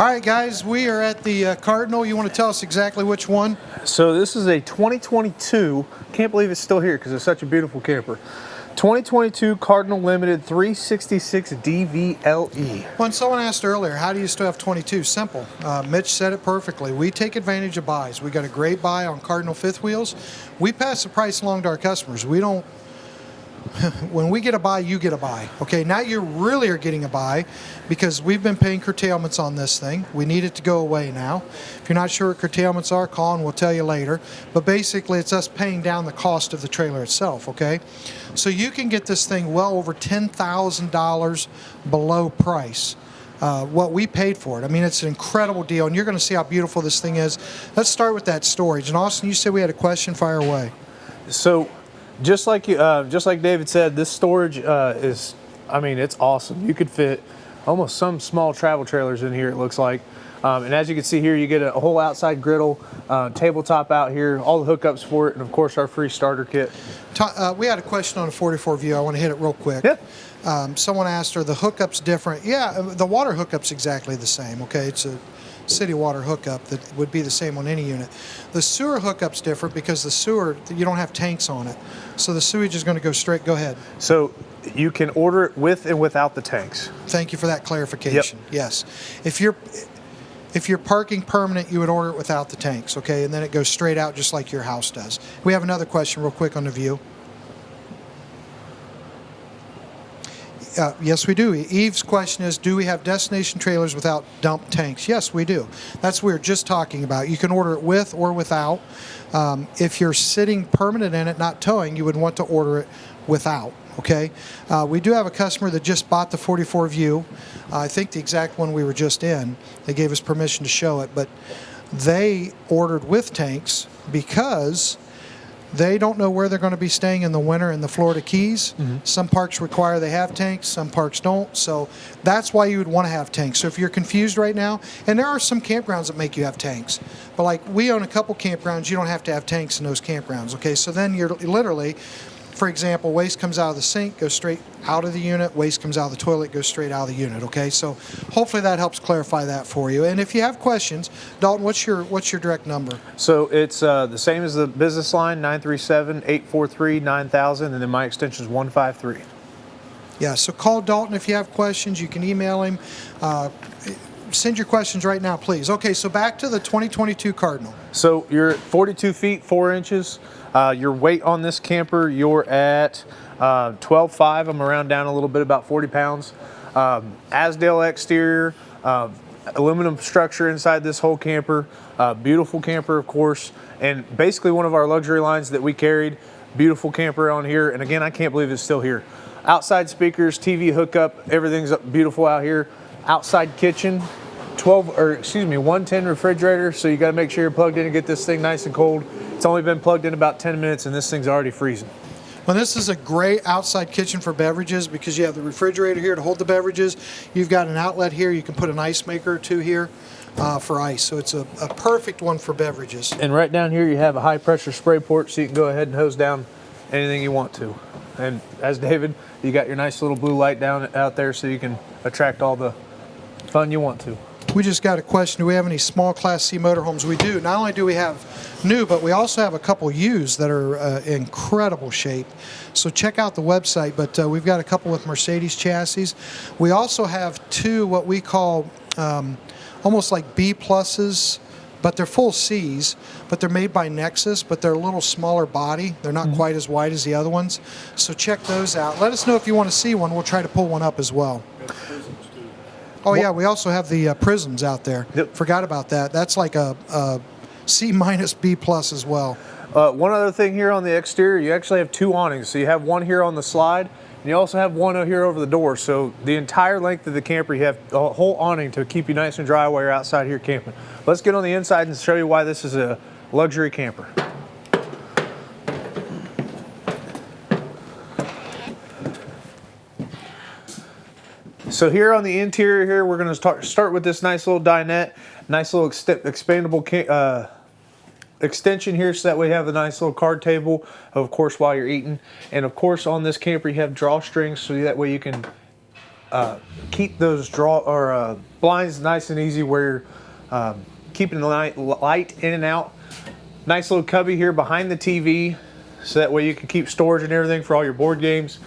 All right, guys, we are at the Cardinal. You want to tell us exactly which one? So this is a 2022, can't believe it's still here because it's such a beautiful camper. 2022 Cardinal Limited 366 DVLE. When someone asked earlier, how do you still have 22? Simple. Mitch said it perfectly. We take advantage of buys. We got a great buy on Cardinal fifth wheels. We pass the price along to our customers. We don't. When we get a buy, you get a buy. Okay, now you really are getting a buy because we've been paying curtailments on this thing. We need it to go away now. If you're not sure what curtailments are, call and we'll tell you later. But basically, it's us paying down the cost of the trailer itself, okay? So you can get this thing well over $10,000 below price. What we paid for it. I mean, it's an incredible deal, and you're going to see how beautiful this thing is. Let's start with that storage. And Austin, you said we had a question. Fire away. So just like David said, this storage is, I mean, it's awesome. You could fit almost some small travel trailers in here, it looks like. And as you can see here, you get a whole outside griddle, tabletop out here, all the hookups for it, and of course our free starter kit. We had a question on a 44 view. I want to hit it real quick. Yep. Someone asked, are the hookups different? Yeah, the water hookup's exactly the same, okay? It's a city water hookup that would be the same on any unit. The sewer hookup's different because the sewer, you don't have tanks on it. So the sewage is going to go straight. Go ahead. So you can order it with and without the tanks. Thank you for that clarification. Yep. Yes. If you're parking permanent, you would order it without the tanks, okay? And then it goes straight out just like your house does. We have another question real quick on the view. Yes, we do. Eve's question is, do we have destination trailers without dump tanks? Yes, we do. That's what we were just talking about. You can order it with or without. If you're sitting permanent in it, not towing, you would want to order it without, okay? We do have a customer that just bought the 44 View. I think the exact one we were just in. They gave us permission to show it, but they ordered with tanks because they don't know where they're going to be staying in the winter in the Florida Keys. Some parks require they have tanks, some parks don't. So that's why you would want to have tanks. So if you're confused right now, and there are some campgrounds that make you have tanks, but like we own a couple campgrounds, you don't have to have tanks in those campgrounds, okay? So then you're literally, for example, waste comes out of the sink, goes straight out of the unit. Waste comes out of the toilet, goes straight out of the unit, okay? So hopefully that helps clarify that for you. And if you have questions, Dalton, what's your direct number? So it's the same as the business line, 937-843-9000, and then my extension is 153. Yeah, so call Dalton if you have questions. You can email him. Send your questions right now, please. Okay, so back to the 2022 Cardinal. So you're at 42 feet, 4 inches. Your weight on this camper, you're at 12.5. I'm around down a little bit, about 40 pounds. Asdale exterior, aluminum structure inside this whole camper. Beautiful camper, of course, and basically one of our luxury lines that we carried. Beautiful camper on here, and again, I can't believe it's still here. Outside speakers, TV hookup, everything's beautiful out here. Outside kitchen, 110 refrigerator, so you got to make sure you're plugged in and get this thing nice and cold. It's only been plugged in about 10 minutes and this thing's already freezing. Well, this is a great outside kitchen for beverages because you have the refrigerator here to hold the beverages. You've got an outlet here. You can put an ice maker or two here for ice. So it's a perfect one for beverages. And right down here you have a high pressure spray port so you can go ahead and hose down anything you want to. And as David, you got your nice little blue light down out there so you can attract all the fun you want to. We just got a question, do we have any small Class C motorhomes? We do. Not only do we have new, but we also have a couple used that are in incredible shape. So check out the website, but we've got a couple with Mercedes chassis. We also have two what we call almost like B pluses, but they're full C's, but they're made by Nexus, but they're a little smaller body. They're not quite as wide as the other ones. So check those out. Let us know if you want to see one. We'll try to pull one up as well. Oh yeah, we also have the Prisms out there. Yep. Forgot about that. That's like a C minus B plus as well. One other thing here on the exterior, you actually have two awnings. So you have one here on the slide, and you also have one here over the door. So the entire length of the camper, you have a whole awning to keep you nice and dry while you're outside here camping. Let's get on the inside and show you why this is a luxury camper. So here on the interior here, we're going to start with this nice little dinette, nice little expandable extension here, so that way you have a nice little card table, of course, while you're eating. And of course, on this camper, you have drawstrings, so that way you can keep those blinds nice and easy where you're keeping the light in and out. Nice little cubby here behind the TV, so that way you can keep storage and everything for all your board games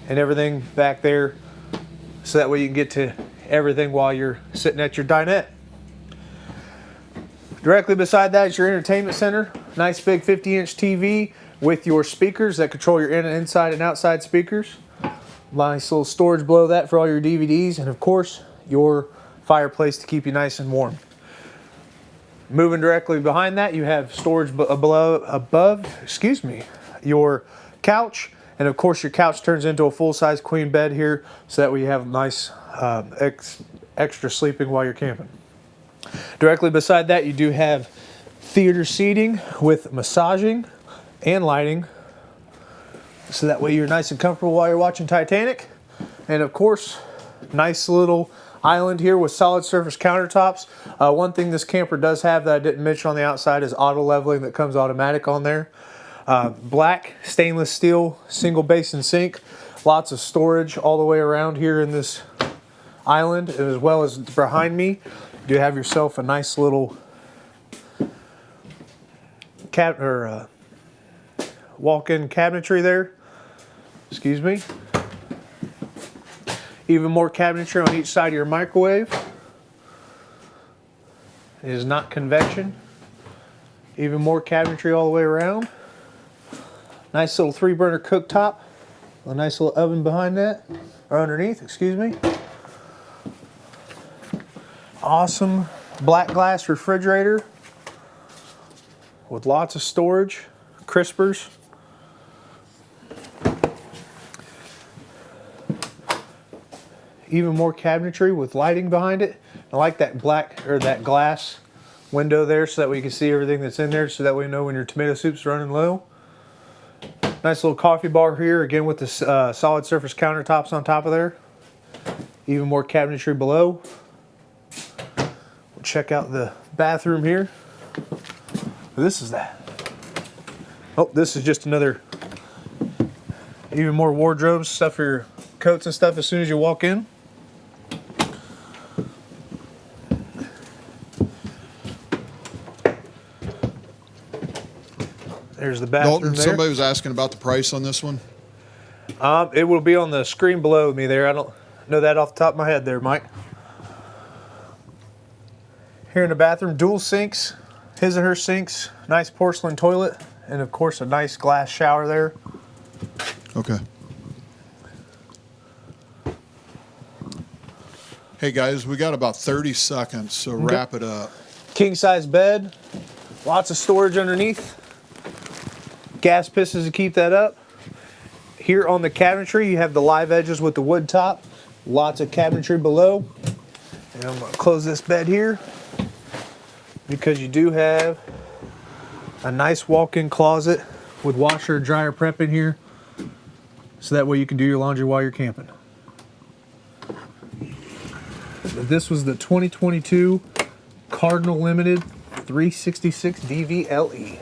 and everything back there, so that way you can get to everything while you're sitting at your dinette. Directly beside that is your entertainment center. Nice big 50-inch TV with your speakers that control your inside and outside speakers. Nice little storage below that for all your DVDs, and of course your fireplace to keep you nice and warm. Moving directly behind that, you have storage above your couch, and of course your couch turns into a full-size queen bed here, so that way you have nice extra sleeping while you're camping. Directly beside that, you do have theater seating with massaging and lighting, so that way you're nice and comfortable while you're watching Titanic. And of course, nice little island here with solid surface countertops. One thing this camper does have that I didn't mention on the outside is auto leveling that comes automatic on there. Black stainless steel single basin sink. Lots of storage all the way around here in this island, as well as behind me. You do have yourself a nice little walk-in cabinetry there. Excuse me. Even more cabinetry on each side of your microwave. It is not convection. Even more cabinetry all the way around. Nice little 3-burner cooktop. A nice little oven behind that, or underneath, excuse me. Awesome black glass refrigerator with lots of storage, crispers. Even more cabinetry with lighting behind it. I like that black or that glass window there, so that way you can see everything that's in there, so that way you know when your tomato soup's running low. Nice little coffee bar here, again with the solid surface countertops on top of there. Even more cabinetry below. We'll check out the bathroom here. This is that. Oh, this is just another, even more wardrobes, stuff for your coats and stuff as soon as you walk in. There's the bathroom. Dalton, there. somebody was asking about the price on this one. It will be on the screen below me there. I don't know that off the top of my head there, Mike. Here in the bathroom, dual sinks, his and her sinks, nice porcelain toilet, and of course a nice glass shower there. Okay. Hey guys, we got about 30 seconds, so Okay. Wrap it up. King size bed, lots of storage underneath. Gas pistons to keep that up. Here on the cabinetry, you have the live edges with the wood top. Lots of cabinetry below. And I'm gonna close this bed here because you do have a nice walk-in closet with washer and dryer prep in here, so that way you can do your laundry while you're camping. This was the 2022 Cardinal Limited 366 DVLE.